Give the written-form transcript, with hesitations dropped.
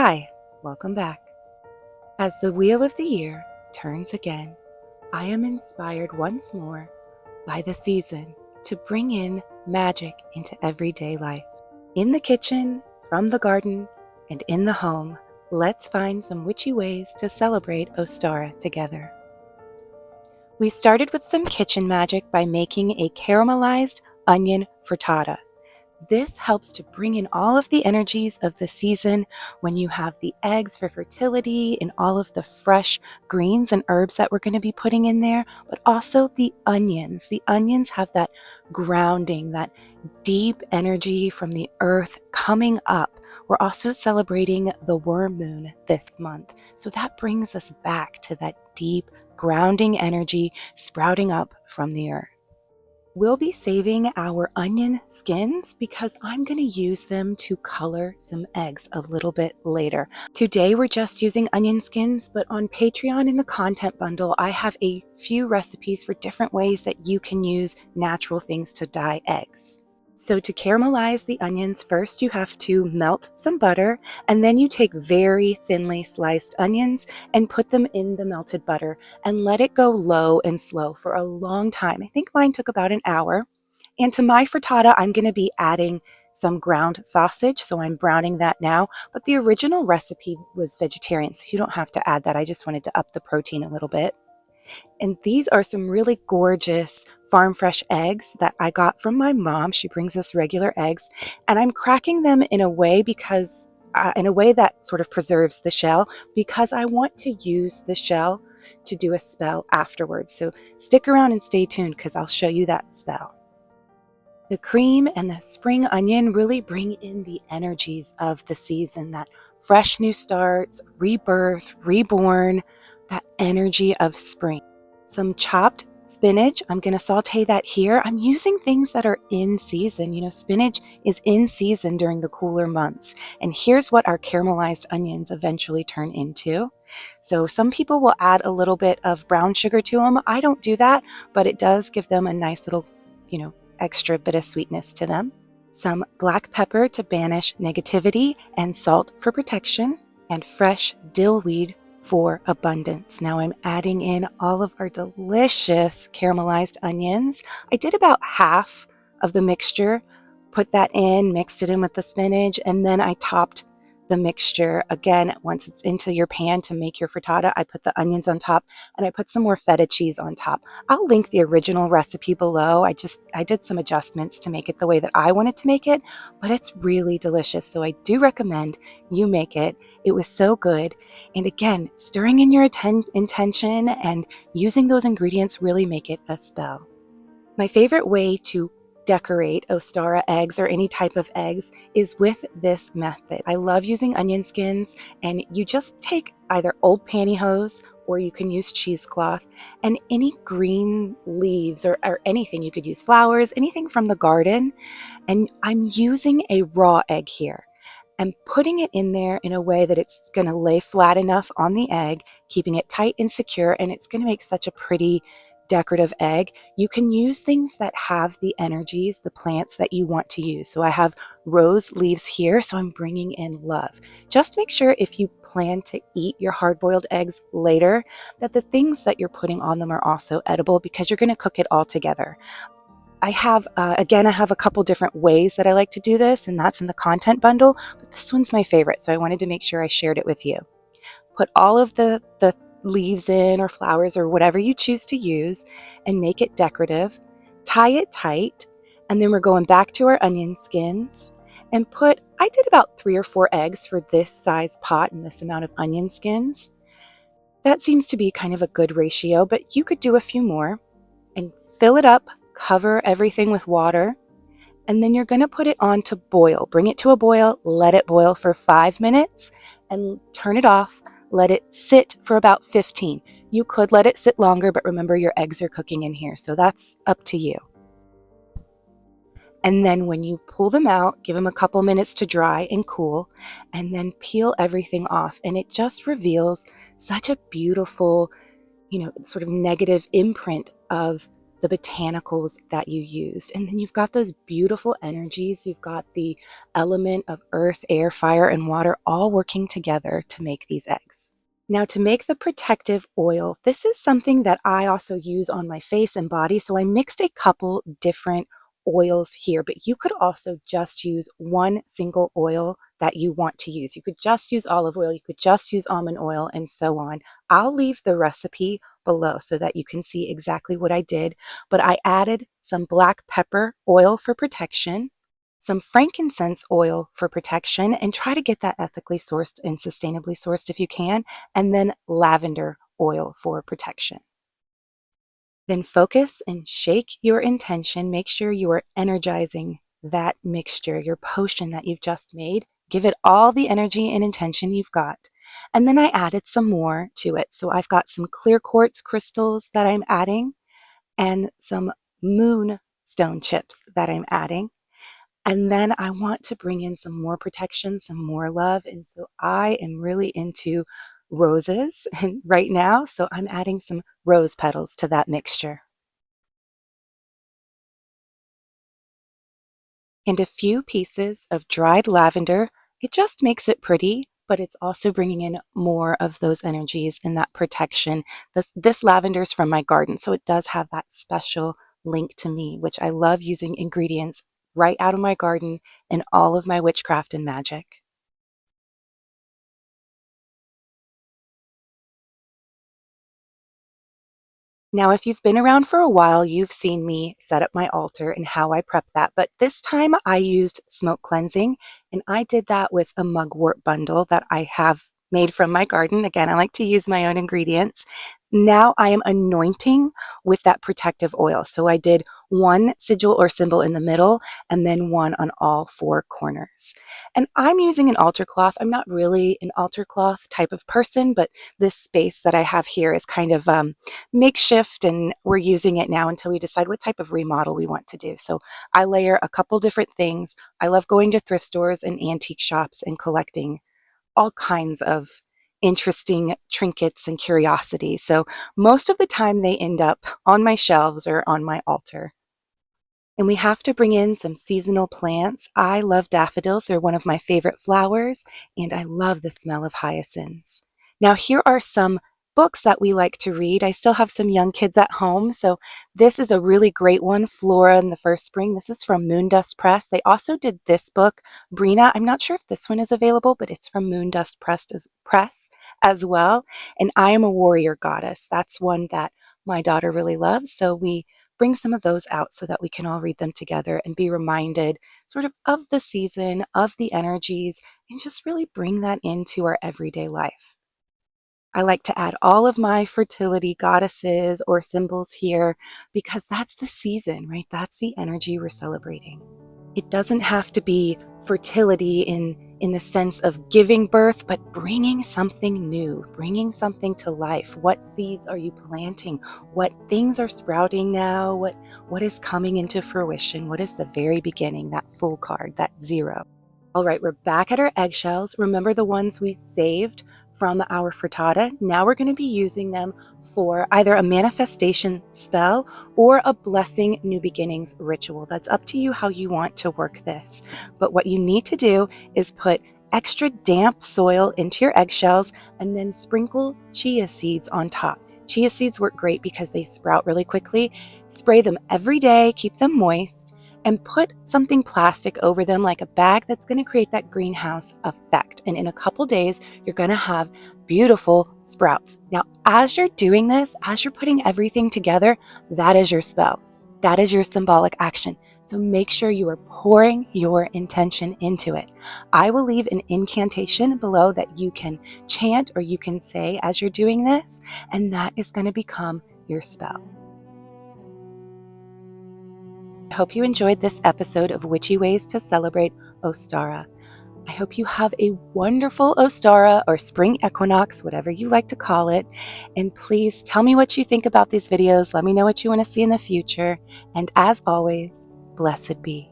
Hi, welcome back. As the wheel of the year turns again, I am inspired once more by the season to bring in magic into everyday life. In the kitchen, from the garden, and in the home, let's find some witchy ways to celebrate Ostara together. We started with some kitchen magic by making a caramelized onion frittata. This helps to bring in all of the energies of the season when you have the eggs for fertility and all of the fresh greens and herbs that we're going to be putting in there, but also the onions. The onions have that grounding, that deep energy from the earth coming up. We're also celebrating the worm moon this month, so that brings us back to that deep grounding energy sprouting up from the earth. We'll be saving our onion skins because I'm going to use them to color some eggs a little bit later. Today we're just using onion skins, but on Patreon in the content bundle, I have a few recipes for different ways that you can use natural things to dye eggs. So to caramelize the onions, first you have to melt some butter, and then you take very thinly sliced onions and put them in the melted butter and let it go low and slow for a long time. I think mine took about an hour. And to my frittata, I'm going to be adding some ground sausage, so I'm browning that now. But the original recipe was vegetarian, so you don't have to add that. I just wanted to up the protein a little bit. And these are some really gorgeous farm fresh eggs that I got from my mom. She brings us regular eggs, and I'm cracking them in a way that sort of preserves the shell, because I want to use the shell to do a spell afterwards. So stick around and stay tuned because I'll show you that spell. The cream and the spring onion really bring in the energies of the season, that fresh new starts, rebirth, reborn, that energy of spring. Some chopped spinach, I'm going to saute that here. I'm using things that are in season. You know, spinach is in season during the cooler months. And here's what our caramelized onions eventually turn into. So some people will add a little bit of brown sugar to them. I don't do that, but it does give them a nice little, extra bit of sweetness to them. Some black pepper to banish negativity, and salt for protection, and fresh dill weed for abundance. Now I'm adding in all of our delicious caramelized onions. I did about half of the mixture, put that in, mixed it in with the spinach, and then I topped the mixture again. Once it's into your pan to make your frittata, I put the onions on top, and I put some more feta cheese on top. I'll link the original recipe below. I did some adjustments to make it the way that I wanted to make it, but it's really delicious. So I do recommend you make it. It was so good. And again, stirring in your intention and using those ingredients really make it a spell. My favorite way to decorate Ostara eggs or any type of eggs is with this method. I love using onion skins, and you just take either old pantyhose or you can use cheesecloth and any green leaves or anything. You could use flowers, anything from the garden. And I'm using a raw egg here and putting it in there in a way that it's going to lay flat enough on the egg, keeping it tight and secure, and it's going to make such a pretty decorative egg. You can use things that have the energies, the plants that you want to use. So I have rose leaves here, so I'm bringing in love. Just make sure if you plan to eat your hard-boiled eggs later, that the things that you're putting on them are also edible, because you're going to cook it all together. I have a couple different ways that I like to do this, and that's in the content bundle, but this one's my favorite, so I wanted to make sure I shared it with you. Put all of the leaves in, or flowers, or whatever you choose to use, and make it decorative. Tie it tight, and then we're going back to our onion skins and I did about 3 or 4 eggs for this size pot and this amount of onion skins. That seems to be kind of a good ratio, but you could do a few more, and fill it up, cover everything with water, and then you're going to put it on to boil. Bring it to a boil, let it boil for 5 minutes, and turn it off. Let it sit for about 15. You could let it sit longer, but remember your eggs are cooking in here, so that's up to you. And then when you pull them out, give them a couple minutes to dry and cool, and then peel everything off. And it just reveals such a beautiful, sort of negative imprint of the botanicals that you used. And then you've got those beautiful energies. You've got the element of earth, air, fire, and water all working together to make these eggs. Now, to make the protective oil, this is something that I also use on my face and body. So I mixed a couple different oils here, but you could also just use one single oil that you want to use. You could just use olive oil, you could just use almond oil, and so on. I'll leave the recipe below so that you can see exactly what I did, but I added some black pepper oil for protection, some frankincense oil for protection, and try to get that ethically sourced and sustainably sourced if you can, and then lavender oil for protection. Then focus and shake your intention. Make sure you are energizing that mixture, your potion that you've just made. Give it all the energy and intention you've got. And then I added some more to it. So I've got some clear quartz crystals that I'm adding and some moonstone chips that I'm adding. And then I want to bring in some more protection, some more love. And so I am really into roses right now. So I'm adding some rose petals to that mixture. And a few pieces of dried lavender. It just makes it pretty, but it's also bringing in more of those energies and that protection. This lavender is from my garden, so it does have that special link to me, which I love using ingredients right out of my garden in all of my witchcraft and magic. Now, if you've been around for a while, you've seen me set up my altar and how I prep that. But this time I used smoke cleansing, and I did that with a mugwort bundle that I have made from my garden. Again, I like to use my own ingredients. Now I am anointing with that protective oil. So I did one sigil or symbol in the middle and then one on all four corners. And I'm using an altar cloth. I'm not really an altar cloth type of person, but this space that I have here is kind of makeshift, and we're using it now until we decide what type of remodel we want to do. So I layer a couple different things. I love going to thrift stores and antique shops and collecting all kinds of interesting trinkets and curiosities. So most of the time they end up on my shelves or on my altar. And we have to bring in some seasonal plants. I love daffodils. They're one of my favorite flowers, and I love the smell of hyacinths. Now, here are some books that we like to read. I still have some young kids at home, so this is a really great one, Flora in the First Spring. This is from Moondust Press. They also did this book, Brina. I'm not sure if this one is available, but it's from Moondust Press as well. And I Am a Warrior Goddess. That's one that my daughter really loves, so we bring some of those out so that we can all read them together and be reminded sort of the season, of the energies, and just really bring that into our everyday life. I like to add all of my fertility goddesses or symbols here because that's the season, right? That's the energy we're celebrating. It doesn't have to be fertility in the sense of giving birth, but bringing something new, bringing something to life. What seeds are you planting? What things are sprouting now? What is coming into fruition? What is the very beginning, that full card, that zero? All right, we're back at our eggshells. Remember the ones we saved from our frittata? Now we're going to be using them for either a manifestation spell or a blessing new beginnings ritual. That's up to you how you want to work this. But what you need to do is put extra damp soil into your eggshells and then sprinkle chia seeds on top. Chia seeds work great because they sprout really quickly. Spray them every day, keep them moist, and put something plastic over them like a bag that's going to create that greenhouse effect. And in a couple days, you're going to have beautiful sprouts. Now, as you're doing this, as you're putting everything together, that is your spell. That is your symbolic action. So make sure you are pouring your intention into it. I will leave an incantation below that you can chant or you can say as you're doing this, and that is going to become your spell. I hope you enjoyed this episode of Witchy Ways to Celebrate Ostara. I hope you have a wonderful Ostara or spring equinox, whatever you like to call it. And please tell me what you think about these videos. Let me know what you want to see in the future. And as always, blessed be.